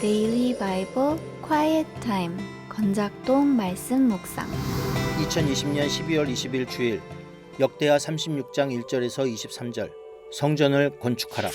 데일리 바이블 quiet 타임 건작동 말씀 묵상 2020년 12월 20일 주일 역대하 36장 1절에서 23절 성전을 건축하라.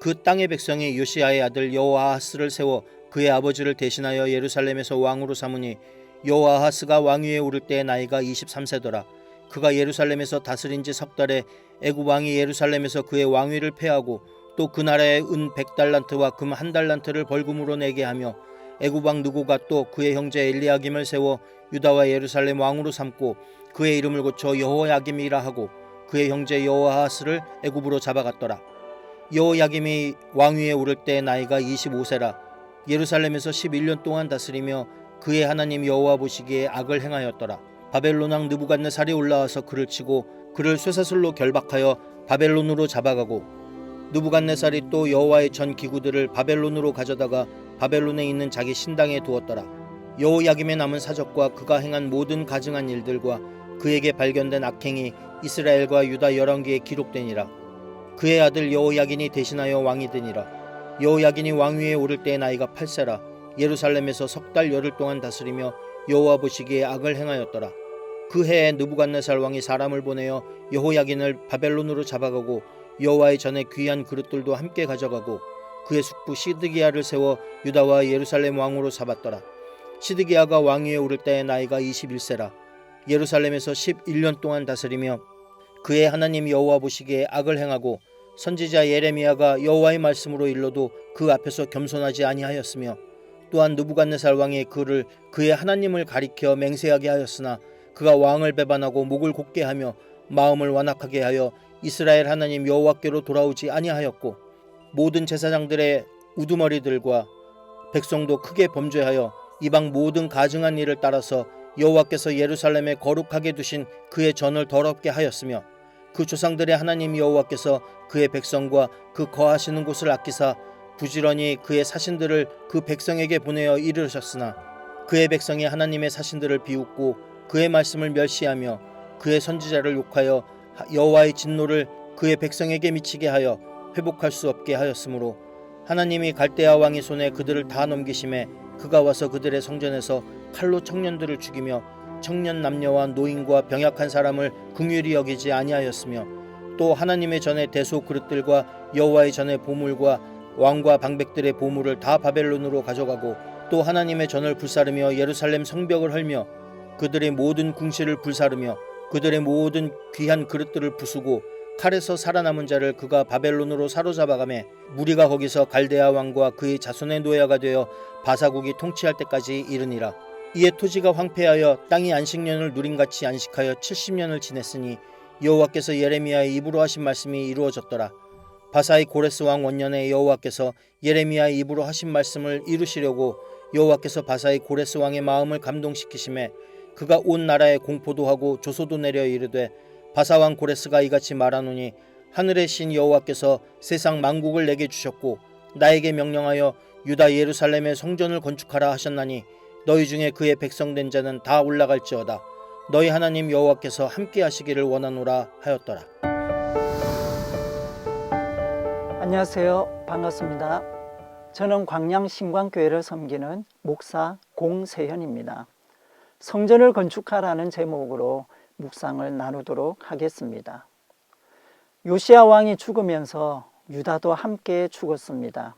그 땅의 백성이 요시야의 아들 여호아하스를 세워 그의 아버지를 대신하여 예루살렘에서 왕으로 삼으니 여호아하스가 왕위에 오를 때의 나이가 23세더라. 그가 예루살렘에서 다스린 지 석 달에 애굽 왕이 예루살렘에서 그의 왕위를 폐하고 또 그 나라에 은 100달란트와 금 1달란트를 벌금으로 내게 하며 애굽 왕 느고가 또 그의 형제 엘리야김을 세워 유다와 예루살렘 왕으로 삼고 그의 이름을 고쳐 여호야김이라 하고 그의 형제 여호아하스를 애굽으로 잡아갔더라. 여호야김이 왕위에 오를 때 나이가 25세라. 예루살렘에서 11년 동안 다스리며 그의 하나님 여호와 보시기에 악을 행하였더라. 바벨론 왕 느부갓네살이 올라와서 그를 치고 그를 쇠사슬로 결박하여 바벨론으로 잡아가고 느부갓네살이 또 여호와의 전 기구들을 바벨론으로 가져다가 바벨론에 있는 자기 신당에 두었더라. 여호야김의 남은 사적과 그가 행한 모든 가증한 일들과 그에게 발견된 악행이 이스라엘과 유다 열왕기에 기록되니라. 그의 아들 여호야긴이 대신하여 왕이 되니라. 여호야긴이 왕위에 오를 때의 나이가 8세라. 예루살렘에서 석 달 열흘 동안 다스리며 여호와 보시기에 악을 행하였더라. 그 해에 느부갓네살 왕이 사람을 보내어 여호야긴을 바벨론으로 잡아가고 여호와의 전에 귀한 그릇들도 함께 가져가고 그의 숙부 시드기야를 세워 유다와 예루살렘 왕으로 삼았더라. 시드기야가 왕위에 오를 때의 나이가 21세라. 예루살렘에서 11년 동안 다스리며 그의 하나님 여호와 보시기에 악을 행하고 선지자 예레미야가 여호와의 말씀으로 일러도 그 앞에서 겸손하지 아니하였으며 또한 느부갓네살 왕이 그를 그의 하나님을 가리켜 맹세하게 하였으나 그가 왕을 배반하고 목을 곧게 하며 마음을 완악하게 하여 이스라엘 하나님 여호와께로 돌아오지 아니하였고 모든 제사장들의 우두머리들과 백성도 크게 범죄하여 이방 모든 가증한 일을 따라서 여호와께서 예루살렘에 거룩하게 두신 그의 전을 더럽게 하였으며 그 조상들의 하나님 여호와께서 그의 백성과 그 거하시는 곳을 아끼사 부지런히 그의 사신들을 그 백성에게 보내어 이르셨으나 그의 백성이 하나님의 사신들을 비웃고 그의 말씀을 멸시하며 그의 선지자를 욕하여 여호와의 진노를 그의 백성에게 미치게 하여 회복할 수 없게 하였으므로 하나님이 갈대아 왕의 손에 그들을 다 넘기심에 그가 와서 그들의 성전에서 칼로 청년들을 죽이며 청년 남녀와 노인과 병약한 사람을 긍휼히 여기지 아니하였으며 또 하나님의 전에 대소 그릇들과 여호와의 전에 보물과 왕과 방백들의 보물을 다 바벨론으로 가져가고 또 하나님의 전을 불사르며 예루살렘 성벽을 헐며 그들의 모든 궁실을 불사르며 그들의 모든 귀한 그릇들을 부수고 칼에서 살아남은 자를 그가 바벨론으로 사로잡아가매 무리가 거기서 갈대아 왕과 그의 자손의 노예가 되어 바사국이 통치할 때까지 이르니라. 이에 토지가 황폐하여 땅이 안식년을 누림같이 안식하여 70년을 지냈으니 여호와께서 예레미야의 입으로 하신 말씀이 이루어졌더라. 바사의 고레스 왕 원년에 여호와께서 예레미야의 입으로 하신 말씀을 이루시려고 여호와께서 바사의 고레스 왕의 마음을 감동시키심에 그가 온 나라에 공포도 하고 조소도 내려 이르되 바사왕 고레스가 이같이 말하노니 하늘의 신 여호와께서 세상 만국을 내게 주셨고 나에게 명령하여 유다 예루살렘의 성전을 건축하라 하셨나니 너희 중에 그의 백성된 자는 다 올라갈지어다. 너희 하나님 여호와께서 함께 하시기를 원하노라 하였더라. 안녕하세요. 반갑습니다. 저는 광양 신광교회를 섬기는 목사 공세현입니다. 성전을 건축하라는 제목으로 묵상을 나누도록 하겠습니다. 요시야 왕이 죽으면서 유다도 함께 죽었습니다.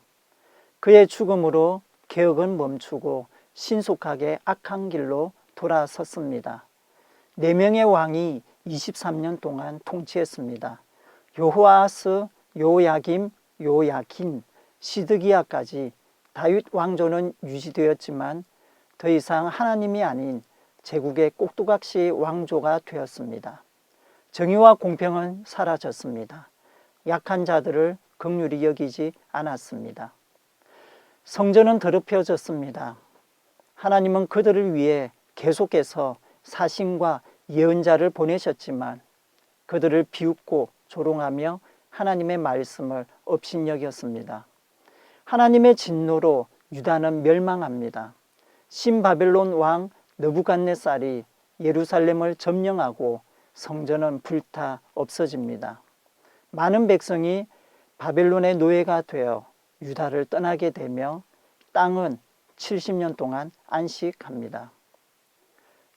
그의 죽음으로 개혁은 멈추고 신속하게 악한 길로 돌아섰습니다. 4명의 왕이 23년 동안 통치했습니다. 여호아하스, 여호야김, 여호야긴, 시드기야까지 다윗 왕조는 유지되었지만 더 이상 하나님이 아닌 제국의 꼭두각시 왕조가 되었습니다. 정의와 공평은 사라졌습니다. 약한 자들을 긍휼히 여기지 않았습니다. 성전은 더럽혀졌습니다. 하나님은 그들을 위해 계속해서 사신과 예언자를 보내셨지만 그들을 비웃고 조롱하며 하나님의 말씀을 업신여겼습니다. 하나님의 진노로 유다는 멸망합니다. 신바벨론 왕 느부갓네살이 예루살렘을 점령하고 성전은 불타 없어집니다. 많은 백성이 바벨론의 노예가 되어 유다를 떠나게 되며 땅은 70년 동안 안식합니다.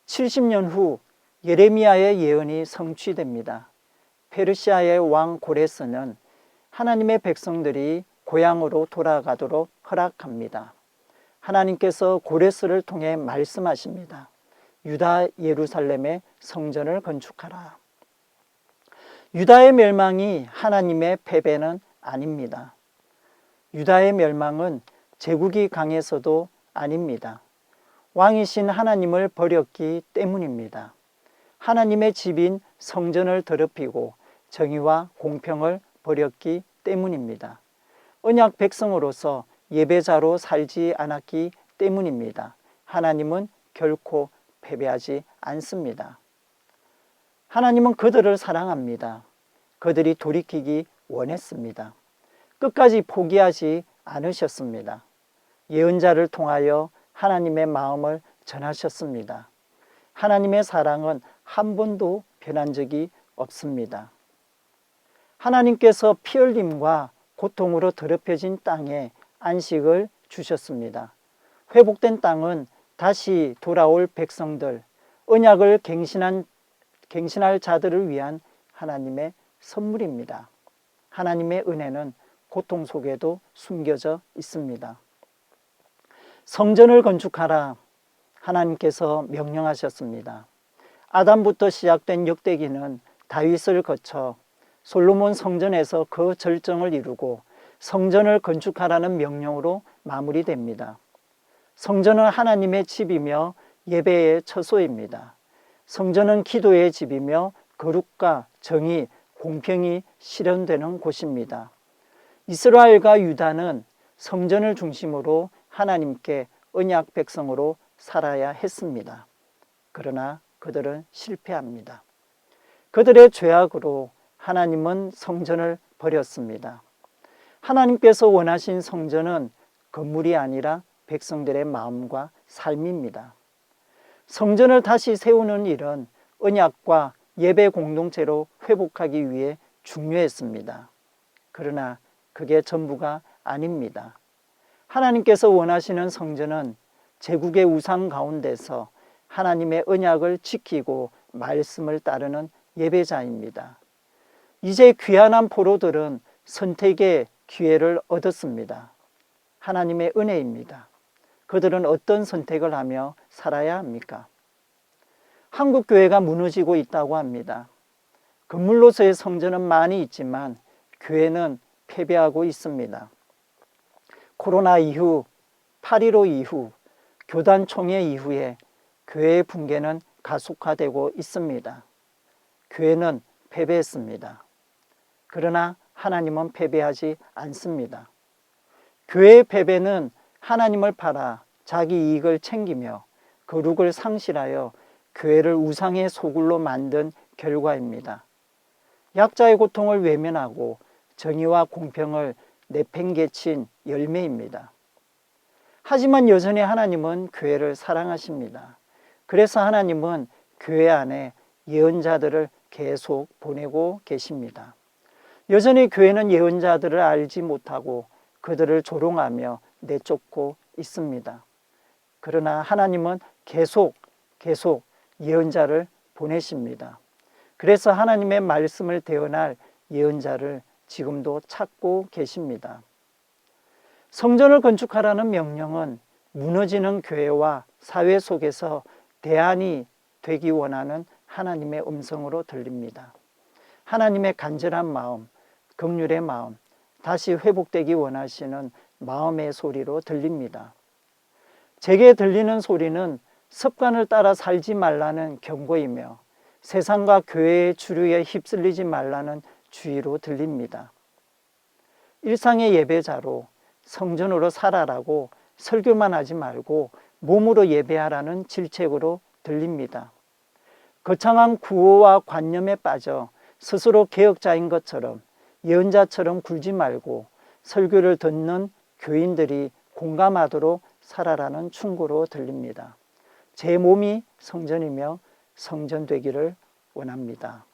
70년 후 예레미야의 예언이 성취됩니다. 페르시아의 왕 고레스는 하나님의 백성들이 고향으로 돌아가도록 허락합니다. 하나님께서 고레스를 통해 말씀하십니다. 유다 예루살렘의 성전을 건축하라. 유다의 멸망이 하나님의 패배는 아닙니다. 유다의 멸망은 제국이 강해서도 아닙니다. 왕이신 하나님을 버렸기 때문입니다. 하나님의 집인 성전을 더럽히고 정의와 공평을 버렸기 때문입니다. 언약 백성으로서 예배자로 살지 않았기 때문입니다. 하나님은 결코 패배하지 않습니다. 하나님은 그들을 사랑합니다. 그들이 돌이키기 원했습니다. 끝까지 포기하지 않으셨습니다. 예언자를 통하여 하나님의 마음을 전하셨습니다. 하나님의 사랑은 한 번도 변한 적이 없습니다. 하나님께서 피 흘림과 고통으로 더럽혀진 땅에 안식을 주셨습니다. 회복된 땅은 다시 돌아올 백성들, 언약을 갱신할 자들을 위한 하나님의 선물입니다. 하나님의 은혜는 고통 속에도 숨겨져 있습니다. 성전을 건축하라 하나님께서 명령하셨습니다. 아담부터 시작된 역대기는 다윗을 거쳐 솔로몬 성전에서 그 절정을 이루고 성전을 건축하라는 명령으로 마무리됩니다. 성전은 하나님의 집이며 예배의 처소입니다. 성전은 기도의 집이며 거룩과 정의, 공평이 실현되는 곳입니다. 이스라엘과 유다는 성전을 중심으로 하나님께 언약 백성으로 살아야 했습니다. 그러나 그들은 실패합니다. 그들의 죄악으로 하나님은 성전을 버렸습니다. 하나님께서 원하신 성전은 건물이 아니라 백성들의 마음과 삶입니다. 성전을 다시 세우는 일은 언약과 예배 공동체로 회복하기 위해 중요했습니다. 그러나 그게 전부가 아닙니다. 하나님께서 원하시는 성전은 제국의 우상 가운데서 하나님의 언약을 지키고 말씀을 따르는 예배자입니다. 이제 귀환한 포로들은 선택의 기회를 얻었습니다. 하나님의 은혜입니다. 그들은 어떤 선택을 하며 살아야 합니까? 한국 교회가 무너지고 있다고 합니다. 건물로서의 성전은 많이 있지만 교회는 패배하고 있습니다. 코로나 이후, 8.15 이후, 교단 총회 이후에 교회의 붕괴는 가속화되고 있습니다. 교회는 패배했습니다. 그러나 하나님은 패배하지 않습니다. 교회의 패배는 하나님을 팔아 자기 이익을 챙기며 거룩을 상실하여 교회를 우상의 소굴로 만든 결과입니다. 약자의 고통을 외면하고 정의와 공평을 내팽개친 열매입니다. 하지만 여전히 하나님은 교회를 사랑하십니다. 그래서 하나님은 교회 안에 예언자들을 계속 보내고 계십니다. 여전히 교회는 예언자들을 알지 못하고 그들을 조롱하며 내쫓고 있습니다. 그러나 하나님은 계속 예언자를 보내십니다. 그래서 하나님의 말씀을 대언할 예언자를 지금도 찾고 계십니다. 성전을 건축하라는 명령은 무너지는 교회와 사회 속에서 대안이 되기 원하는 하나님의 음성으로 들립니다. 하나님의 간절한 마음, 긍휼의 마음, 다시 회복되기 원하시는 마음의 소리로 들립니다. 제게 들리는 소리는 습관을 따라 살지 말라는 경고이며 세상과 교회의 주류에 휩쓸리지 말라는 주의로 들립니다. 일상의 예배자로 성전으로 살아라고 설교만 하지 말고 몸으로 예배하라는 질책으로 들립니다. 거창한 구호와 관념에 빠져 스스로 개혁자인 것처럼 예언자처럼 굴지 말고 설교를 듣는 교인들이 공감하도록 살아라는 충고로 들립니다. 제 몸이 성전이며 성전되기를 원합니다.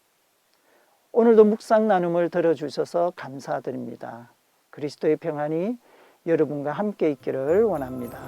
오늘도 묵상 나눔을 들어주셔서 감사드립니다. 그리스도의 평안이 여러분과 함께 있기를 원합니다.